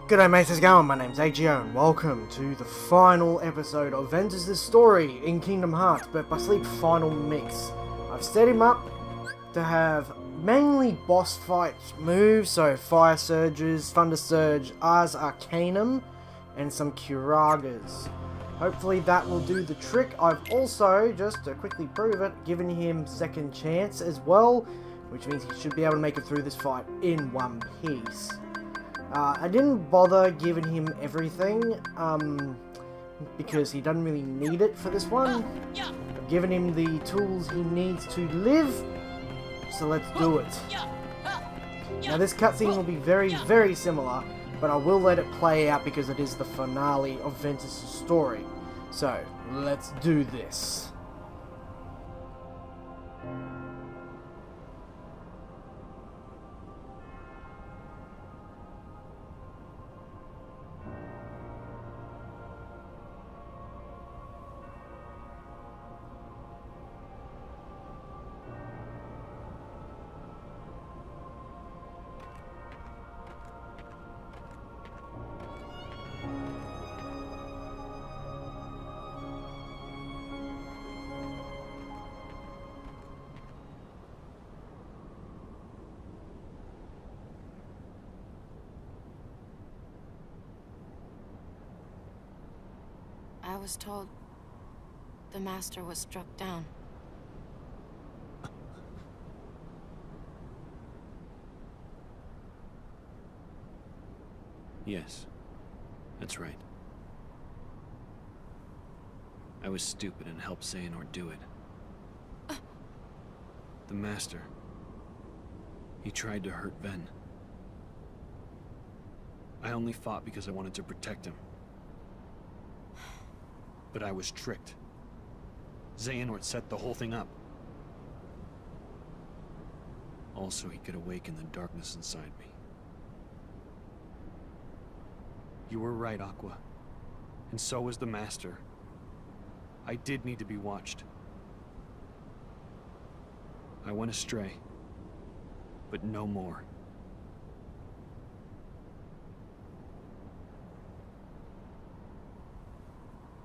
G'day mates, how's it going? My name's AEGIO and welcome to the final episode of Ventus' story in Kingdom Hearts, but by Sleep Final Mix. I've set him up to have mainly boss fight moves, so Fire Surges, Thunder Surge, Ars Arcanum, and some Curagas. Hopefully that will do the trick. I've also, just to quickly prove it, given him second chance as well, which means he should be able to make it through this fight in one piece. I didn't bother giving him everything, because he doesn't really need it for this one. I've given him the tools he needs to live, so let's do it. Now this cutscene will be very, very similar, but I will let it play out because it is the finale of Ventus' story. So, let's do this. I was told the master was struck down. Yes, that's right. I was stupid and helped Xehanort do it. The master. He tried to hurt Ven. I only fought because I wanted to protect him. But I was tricked. Xehanort set the whole thing up. Also, he could awaken the darkness inside me. You were right, Aqua. And so was the Master. I did need to be watched. I went astray. But no more.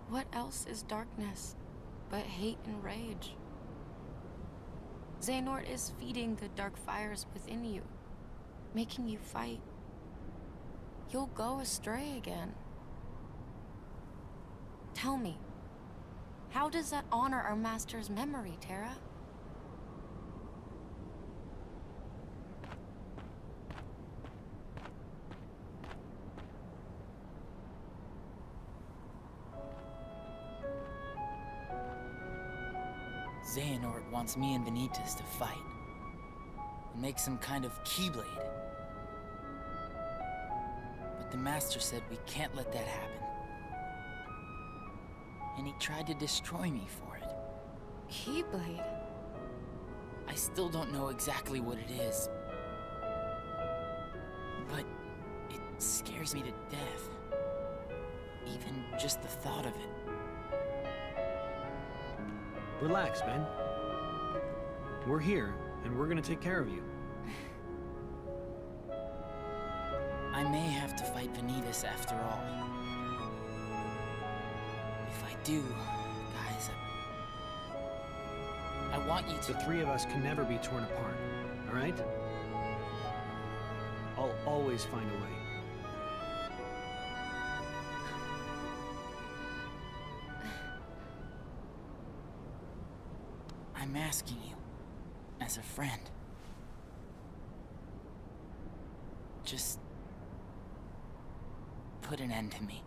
What else is darkness but hate and rage? Xehanort is feeding the dark fires within you, making you fight. You'll go astray again. Tell me, how does that honor our master's memory, Terra? Xehanort wants me and Vanitas to fight. And make some kind of Keyblade. But the Master said we can't let that happen. And he tried to destroy me for it. Keyblade? I still don't know exactly what it is. But it scares me to death. Even just the thought of it. Relax, Ben. We're here, and we're gonna take care of you. I may have to fight Vanitas after all. If I do, guys, I want you to... The three of us can never be torn apart, all right? I'll always find a way. I'm asking you, as a friend. Just put an end to me.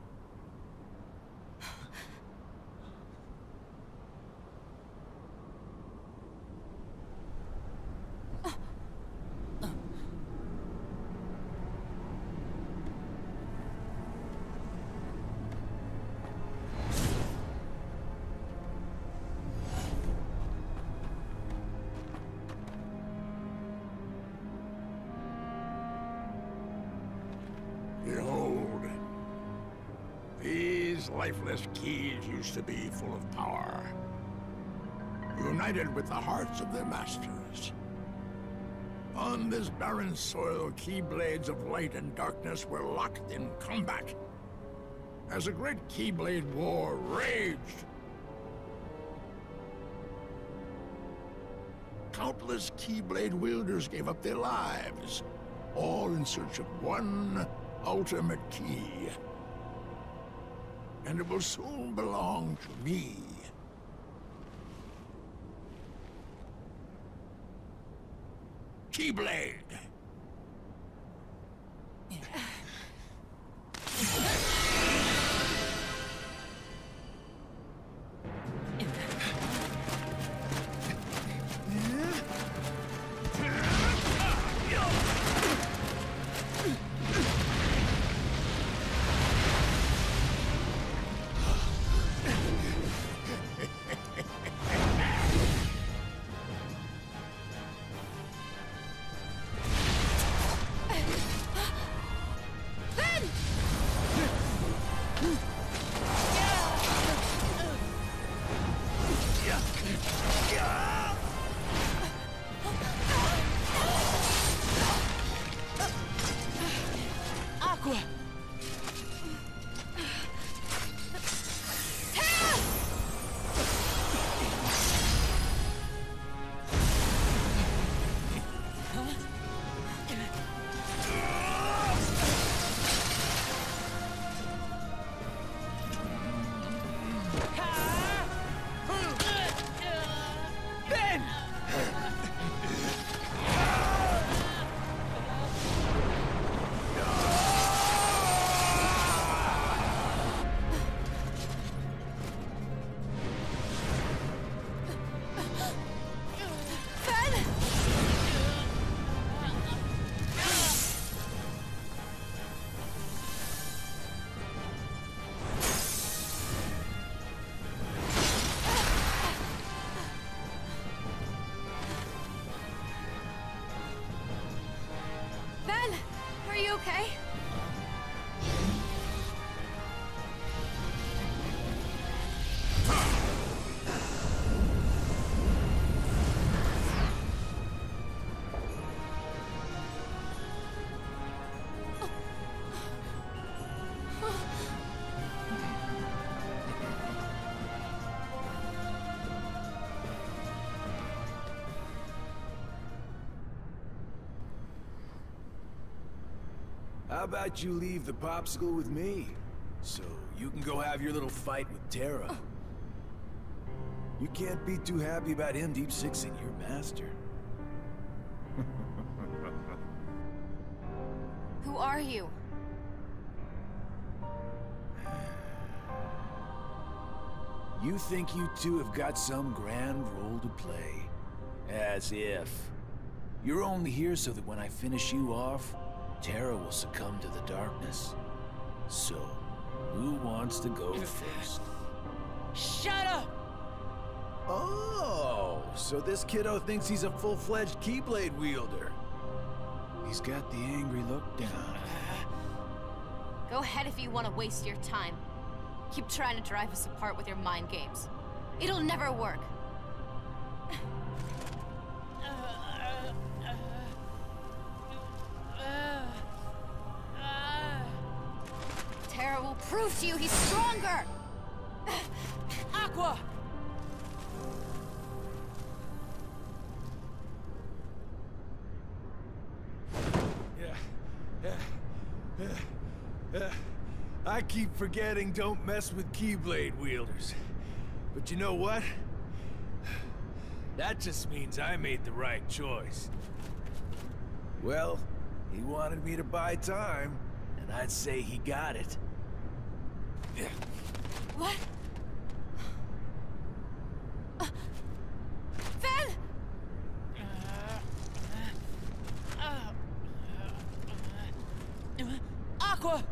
Behold, these lifeless keys used to be full of power, united with the hearts of their masters. On this barren soil, Keyblades of light and darkness were locked in combat. As a great Keyblade war raged, countless Keyblade wielders gave up their lives, all in search of one ultimate key. And it will soon belong to me. Keyblade! Aqua! Are you okay? How about you leave the popsicle with me, so you can go have your little fight with Terra? You can't be too happy about him deep sixing your master. Who are you? You think you two have got some grand role to play? As if. You're only here so that when I finish you off, Terra will succumb to the darkness. So, who wants to go first? Shut up! Oh, so this kiddo thinks he's a full-fledged Keyblade wielder. He's got the angry look down. Go ahead if you want to waste your time. Keep trying to drive us apart with your mind games. It'll never work. Terra will prove to you he's stronger! Aqua! I keep forgetting don't mess with Keyblade wielders. But you know what? That just means I made the right choice. Well, he wanted me to buy time, and I'd say he got it. What? Ven! Aqua!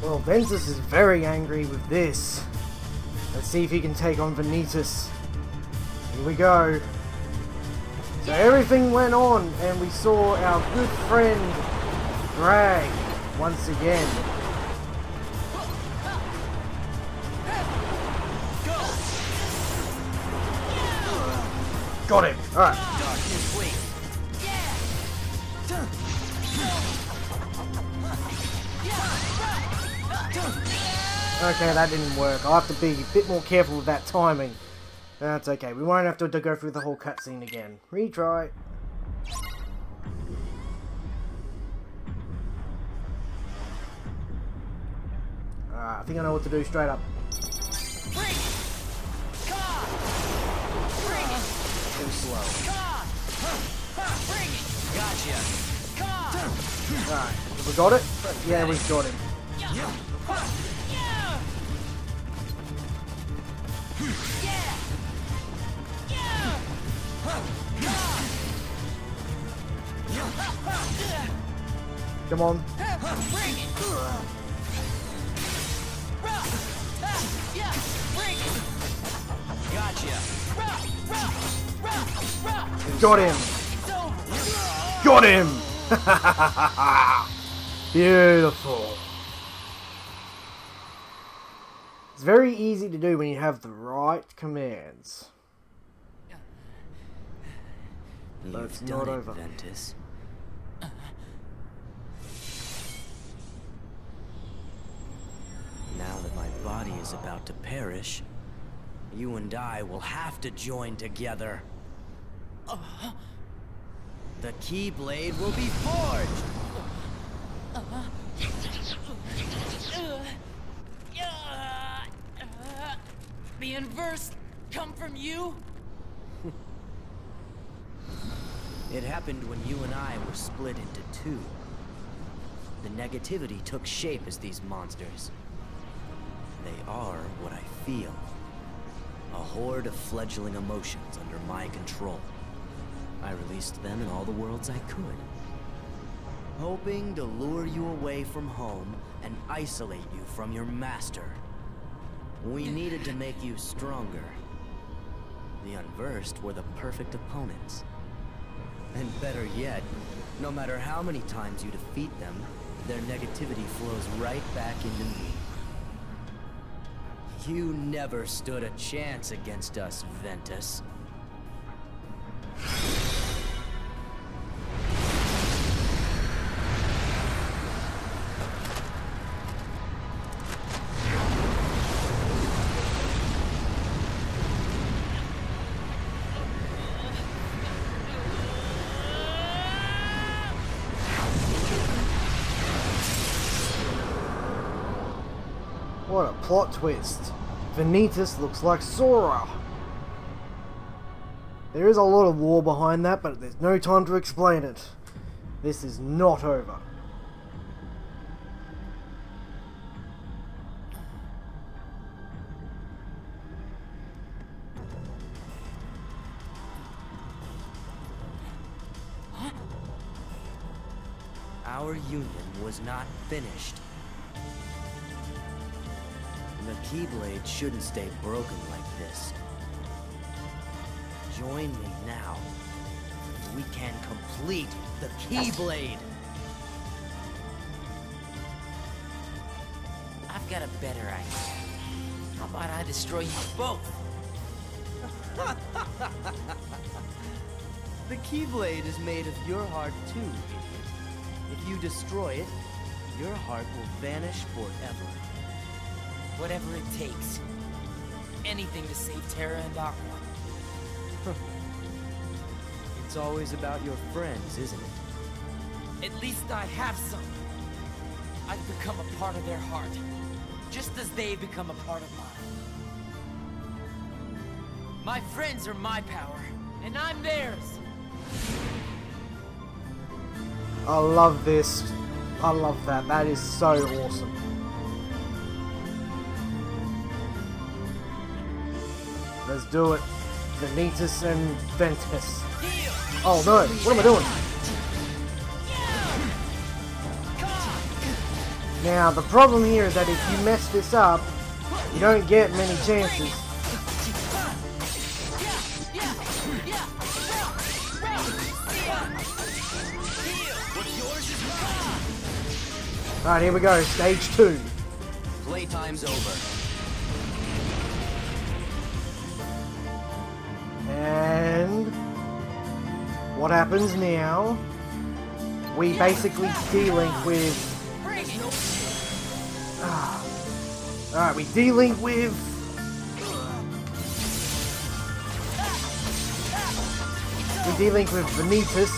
Well, Ventus is very angry with this. Let's see if he can take on Vanitas. Here we go. So everything went on, and we saw our good friend Greg once again. Got him. All right. Okay, that didn't work. I'll have to be a bit more careful with that timing. That's okay. We won't have to go through the whole cutscene again. Retry. I think I know what to do straight up. Too slow. Gotcha. Alright, have we got it? Yeah, we've got him. Come on. Gotcha. Got him. Got him. Beautiful. It's very easy to do when you have the right commands. But it's not over. Ventus. Now that my body is about to perish, you and I will have to join together. The Keyblade will be forged! The inverse come from you? It happened when you and I were split into two. The negativity took shape as these monsters. They are what I feel. A horde of fledgling emotions under my control. I released them in all the worlds I could. Hoping to lure you away from home and isolate you from your master. We needed to make you stronger. The Unversed were the perfect opponents. And better yet, no matter how many times you defeat them, their negativity flows right back into me. You never stood a chance against us, Ventus. What a plot twist. Vanitas looks like Sora. There is a lot of lore behind that, but there's no time to explain it. This is not over. Our union was not finished. The Keyblade shouldn't stay broken like this. Join me now. We can complete the Keyblade! I've got a better idea. How about I destroy you both? The Keyblade is made of your heart too, idiot. If you destroy it, your heart will vanish forever. Whatever it takes. Anything to save Terra and Aqua. It's always about your friends, isn't it? At least I have some. I've become a part of their heart. Just as they become a part of mine. My friends are my power, and I'm theirs. I love this. I love that. That is so awesome. Let's do it. Vanitas and Ventus. Oh no, what am I doing? Now, the problem here is that if you mess this up, you don't get many chances. Alright, here we go, stage 2. Playtime's over. And what happens now? We basically de-link with... Alright, we de-link with... We de-link with Ventus.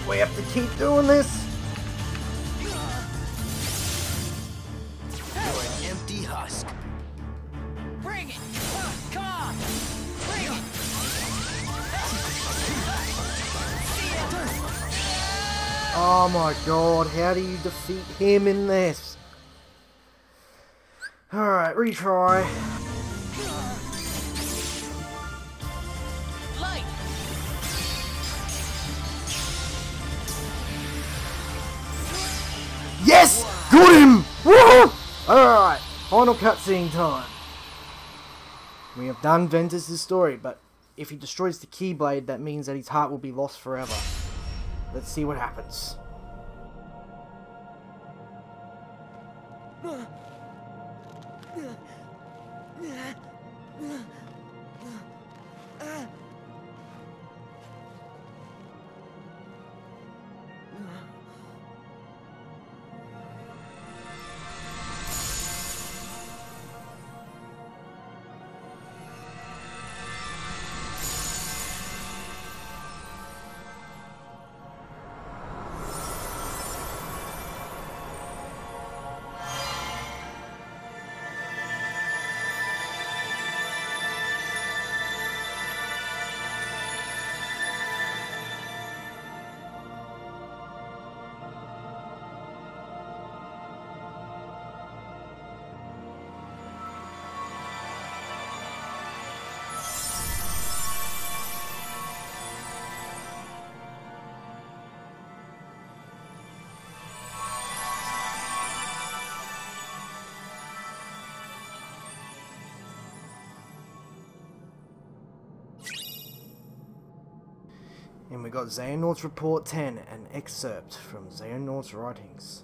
We have to keep doing this. You're an empty husk. Bring it! Come on! Bring it! Oh my god, how do you defeat him in this? Alright, retry. Light! Yes! Got him! Woohoo! Alright, final cutscene time. We have done Ventus' story, but if he destroys the Keyblade, that means that his heart will be lost forever. Let's see what happens. And we got Xehanort's Report 10, an excerpt from Xehanort's writings.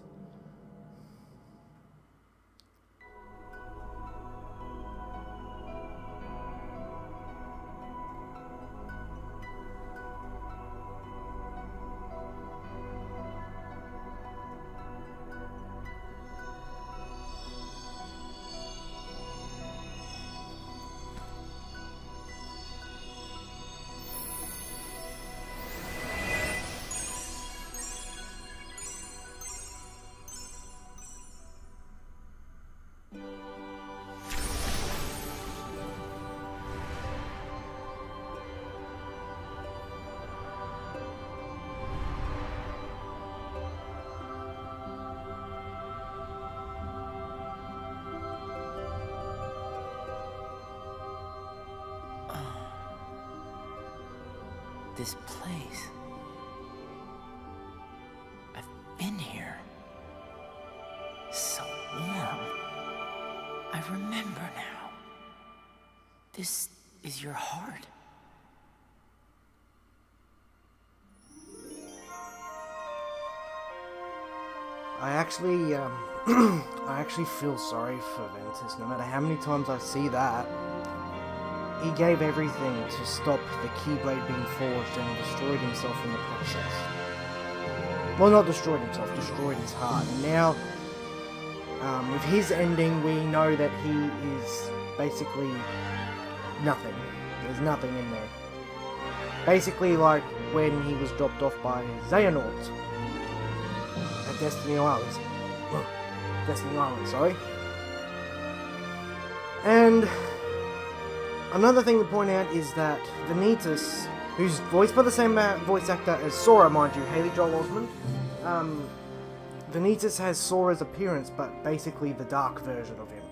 This place. I've been here. So warm. I remember now. This is your heart. I actually feel sorry for Ventus. No matter how many times I see that, he gave everything to stop the Keyblade being forged and destroyed himself in the process. Well, not destroyed himself, destroyed his heart. And now, with his ending, we know that he is basically nothing. There's nothing in there. Basically like when he was dropped off by Xehanort at Destiny Islands. Destiny Island, sorry. And another thing to point out is that Vanitas, who's voiced by the same voice actor as Sora, mind you, Haley Joel Osment, Vanitas has Sora's appearance, but basically the dark version of him.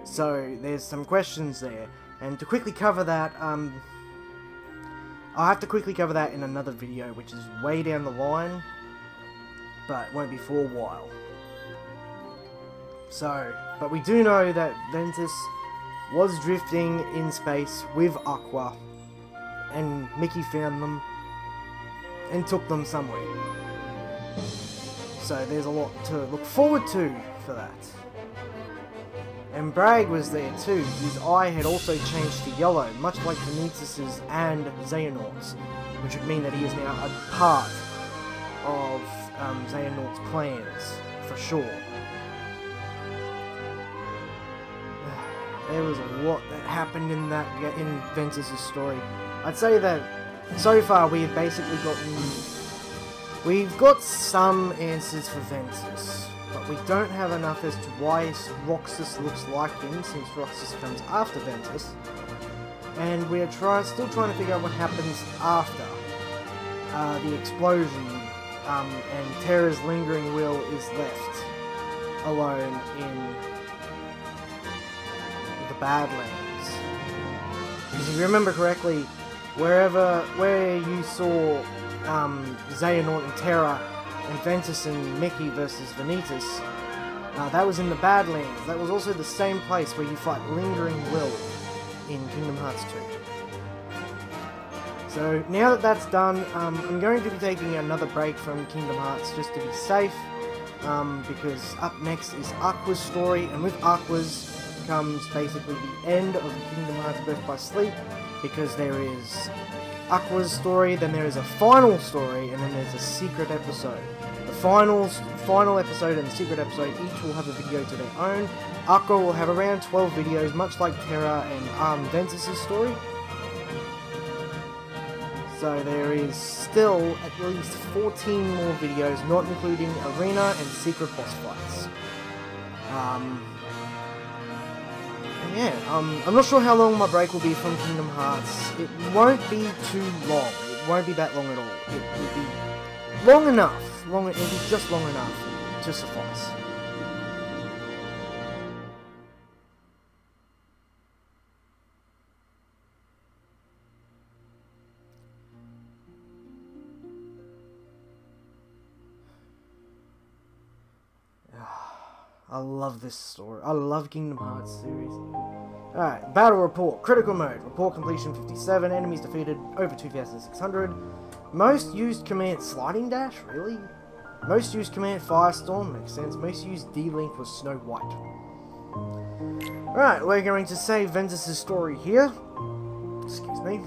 So there's some questions there. And to quickly cover that, I'll have to quickly cover that in another video, which is way down the line, but won't be for a while. So, but we do know that Ventus was drifting in space with Aqua, and Mickey found them and took them somewhere. So there's a lot to look forward to for that. And Bragg was there too. His eye had also changed to yellow, much like Vanitas' and Xehanort's, which would mean that he is now a part of Xehanort's plans, for sure. There was a lot that happened in Ventus' story. I'd say that so far we have basically we've got some answers for Ventus, but we don't have enough as to why Roxas looks like him, since Roxas comes after Ventus, and we're still trying to figure out what happens after the explosion, and Terra's lingering will is left alone in the Badlands. Because if you remember correctly, where you saw Xehanort and Terra and Ventus and Mickey versus Vanitas, that was in the Badlands. That was also the same place where you fight Lingering Will in Kingdom Hearts 2. So now that that's done, I'm going to be taking another break from Kingdom Hearts just to be safe, because up next is Aqua's story, and with Aqua's comes basically the end of Kingdom Hearts Birth by Sleep, because there is Aqua's story, then there is a final story, and then there's a secret episode. The final episode and the secret episode each will have a video to their own. Aqua will have around 12 videos, much like Terra and Ventus' story. So there is still at least 14 more videos, not including arena and secret boss fights. Yeah, I'm not sure how long my break will be from Kingdom Hearts. It won't be too long. It won't be that long at all. It will be long enough. It'll be just long enough to suffice. I love this story. I love Kingdom Hearts series. Alright, battle report. Critical mode. Report completion 57. Enemies defeated over 2,600. Most used command Sliding Dash? Really? Most used command Firestorm? Makes sense. Most used D-Link was Snow White. Alright, we're going to save Ventus' story here. Excuse me.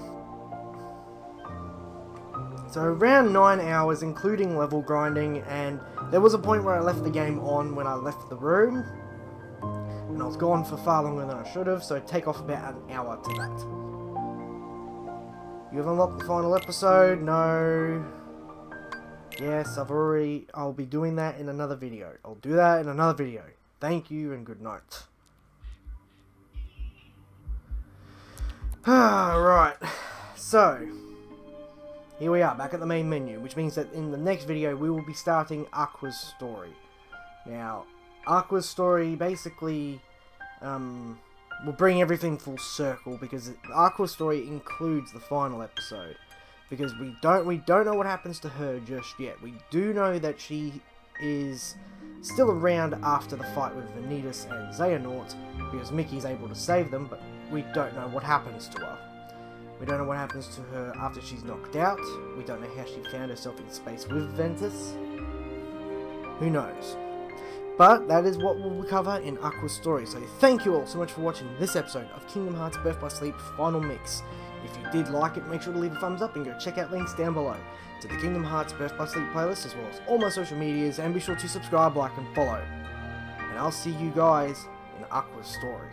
So around 9 hours, including level grinding, and there was a point where I left the game on when I left the room, and I was gone for far longer than I should have, so take off about an hour to that. You have unlocked the final episode? No. Yes, I'll be doing that in another video. I'll do that in another video. Thank you and good night. Right, so here we are, back at the main menu, which means that in the next video we will be starting Aqua's story. Now, Aqua's story basically will bring everything full circle, because Aqua's story includes the final episode. Because we don't know what happens to her just yet. We do know that she is still around after the fight with Vanitas and Xehanort, because Mickey's able to save them, but we don't know what happens to her. We don't know what happens to her after she's knocked out. We don't know how she found herself in space with Ventus. Who knows? But that is what we'll cover in Aqua's story. So thank you all so much for watching this episode of Kingdom Hearts Birth by Sleep Final Mix. If you did like it, make sure to leave a thumbs up and go check out links down below to the Kingdom Hearts Birth by Sleep playlist, as well as all my social medias, and be sure to subscribe, like, and follow. And I'll see you guys in Aqua's story.